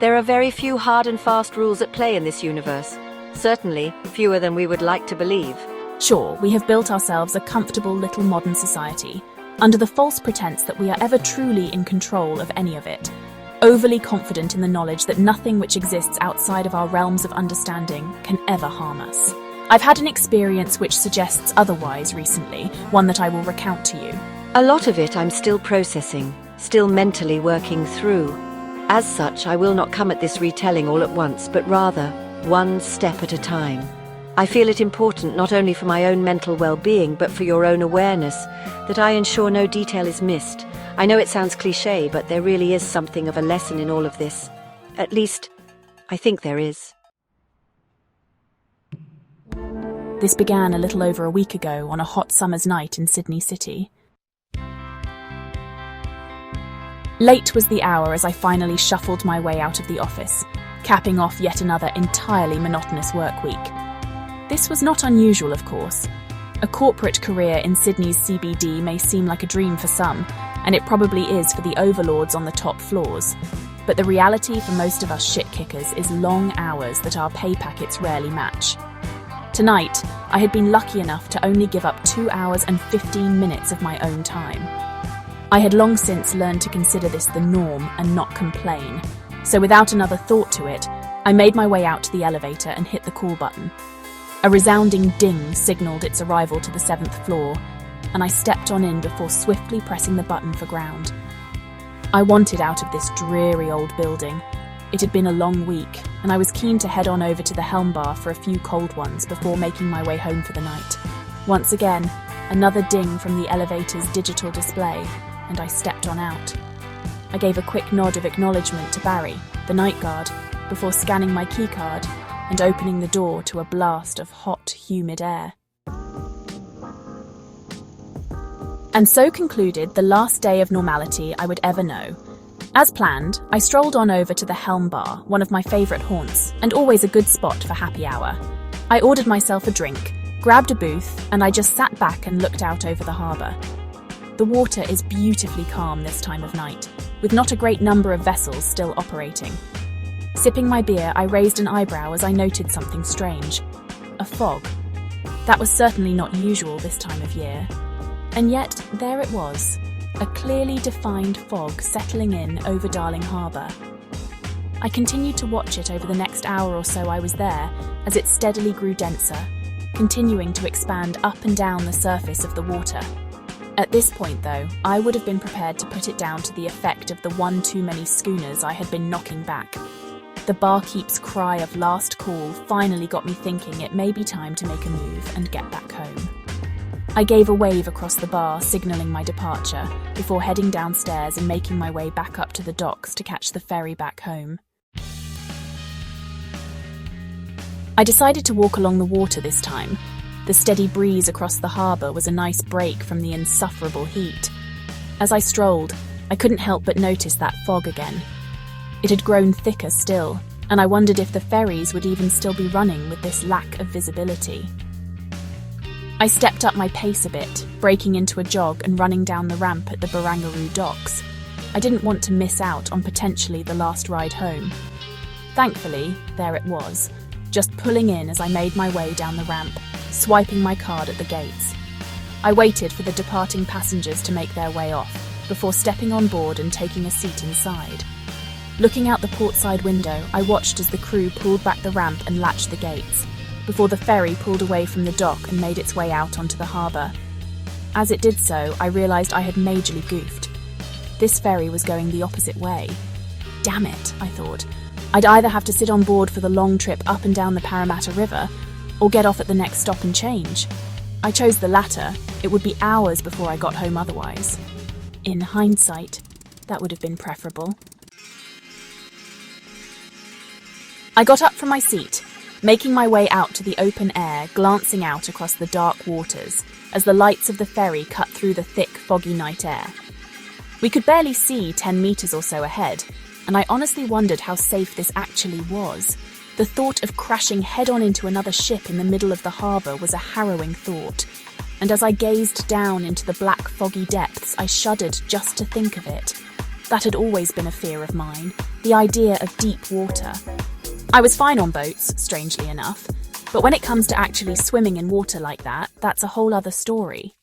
There are very few hard and fast rules at play in this universe. Certainly, fewer than we would like to believe. Sure, we have built ourselves a comfortable little modern society, under the false pretense that we are ever truly in control of any of it, overly confident in the knowledge that nothing which exists outside of our realms of understanding can ever harm us. I've had an experience which suggests otherwise recently, one that I will recount to you. A lot of it I'm still processing, still mentally working through. As such, I will not come at this retelling all at once, but rather, one step at a time. I feel it important not only for my own mental well-being, but for your own awareness, that I ensure no detail is missed. I know it sounds cliché, but there really is something of a lesson in all of this. At least, I think there is. This began a little over a week ago on a hot summer's night in Sydney City. Late was the hour as I finally shuffled my way out of the office, capping off yet another entirely monotonous work week. This was not unusual, of course. A corporate career in Sydney's CBD may seem like a dream for some, and it probably is for the overlords on the top floors. But the reality for most of us shit-kickers is long hours that our pay packets rarely match. Tonight, I had been lucky enough to only give up 2 hours and 15 minutes of my own time. I had long since learned to consider this the norm and not complain, so without another thought to it, I made my way out to the elevator and hit the call button. A resounding ding signalled its arrival to the 7th floor, and I stepped on in before swiftly pressing the button for ground. I wanted out of this dreary old building. It had been a long week, and I was keen to head on over to the Helm Bar for a few cold ones before making my way home for the night. Once again, another ding from the elevator's digital display, and I stepped on out. I gave a quick nod of acknowledgement to Barry, the night guard, before scanning my keycard and opening the door to a blast of hot, humid air. And so concluded the last day of normality I would ever know. As planned, I strolled on over to the Helm Bar, one of my favourite haunts, and always a good spot for happy hour. I ordered myself a drink, grabbed a booth, and I just sat back and looked out over the harbour. The water is beautifully calm this time of night, with not a great number of vessels still operating. Sipping my beer, I raised an eyebrow as I noted something strange. A fog. That was certainly not usual this time of year. And yet, there it was, a clearly defined fog settling in over Darling Harbour. I continued to watch it over the next hour or so I was there, as it steadily grew denser, continuing to expand up and down the surface of the water. At this point, though, I would have been prepared to put it down to the effect of the one too many schooners I had been knocking back. The barkeep's cry of last call finally got me thinking it may be time to make a move and get back home. I gave a wave across the bar, signalling my departure, before heading downstairs and making my way back up to the docks to catch the ferry back home. I decided to walk along the water this time. The steady breeze across the harbour was a nice break from the insufferable heat. As I strolled, I couldn't help but notice that fog again. It had grown thicker still, and I wondered if the ferries would even still be running with this lack of visibility. I stepped up my pace a bit, breaking into a jog and running down the ramp at the Barangaroo docks. I didn't want to miss out on potentially the last ride home. Thankfully, there it was, just pulling in as I made my way down the ramp, swiping my card at the gates. I waited for the departing passengers to make their way off, before stepping on board and taking a seat inside. Looking out the portside window, I watched as the crew pulled back the ramp and latched the gates, before the ferry pulled away from the dock and made its way out onto the harbour. As it did so, I realised I had majorly goofed. This ferry was going the opposite way. Damn it, I thought. I'd either have to sit on board for the long trip up and down the Parramatta River, or get off at the next stop and change. I chose the latter. It would be hours before I got home otherwise. In hindsight, that would have been preferable. I got up from my seat, making my way out to the open air, glancing out across the dark waters as the lights of the ferry cut through the thick, foggy night air. We could barely see 10 metres or so ahead, and I honestly wondered how safe this actually was. The thought of crashing head-on into another ship in the middle of the harbour was a harrowing thought, and as I gazed down into the black, foggy depths, I shuddered just to think of it. That had always been a fear of mine, the the idea of deep water. I was fine on boats, strangely enough, but when it comes to actually swimming in water like that, that's a whole other story.